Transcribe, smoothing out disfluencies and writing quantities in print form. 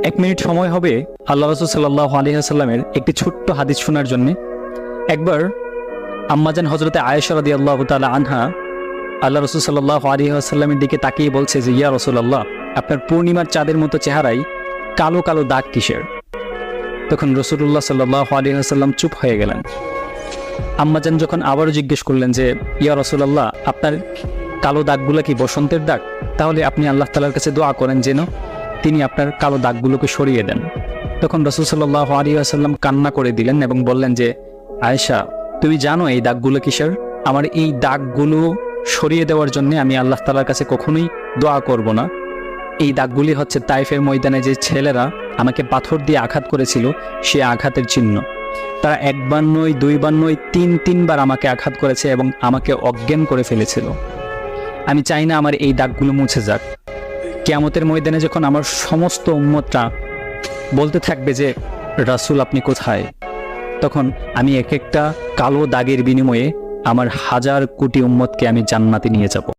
এক মিনিট সময় হবে আল্লাহ রাসূল সাল্লাল্লাহু আলাইহি ওয়াসাল্লামের একটি ছোট্ট হাদিস শোনার জন্য। একবার আম্মাজান হযরতে আয়েশা রাদিয়াল্লাহু তাআলা আনহা আল্লাহ রাসূল সাল্লাল্লাহু আলাইহি ওয়াসাল্লামের দিকে তাকিয়ে বলছে যে, ইয়া রাসূলুল্লাহ, আপনার পূর্ণিমার চাঁদের মতো চেহারায় কালো কালো দাগ কিসের? তখন রাসূলুল্লাহ সাল্লাল্লাহু আলাইহি ওয়াসাল্লাম চুপ হয়ে গেলেন। আম্মাজান যখন আবারও জিজ্ঞেস করলেন যে, ইয়া রাসূলুল্লাহ, আপনার কালো দাগগুলো কি বসন্তের দাগ? তাহলে আপনি আল্লাহ তাআলার কাছে দোয়া করেন যেন তিনি আপনার কালো দাগগুলোকে সরিয়ে দেন। তখন রাসূল সাল্লাল্লাহু আলাইহি ওয়াসাল্লাম কান্না করে দিলেন এবং বললেন যে, আয়েশা, তুমি জানো এই দাগগুলো কিসের? আমার এই দাগগুলো সরিয়ে দেওয়ার জন্য আমি আল্লাহ তাআলার কাছে কখনোই দোয়া করব না। এই দাগগুলি হচ্ছে তাইফের ময়দানে যে ছেলেরা আমাকে পাথর দিয়ে আঘাত করেছিল, সে আঘাতের চিহ্ন। তারা একবার নয়, দুইবার নয়, তিনবার আমাকে আঘাত করেছে এবং আমাকে অজ্ঞান করে ফেলেছিল। আমি চাই না আমার এই দাগগুলো মুছে যাক। কিয়ামতের ময়দানে যখন আমার সমস্ত উম্মতরা বলতে থাকবে যে, রাসূল আপনি কোথায়, তখন আমি এক একটা কালো দাগের বিনিময়ে আমার হাজার কোটি উম্মতকে আমি জান্নাতে নিয়ে যাব।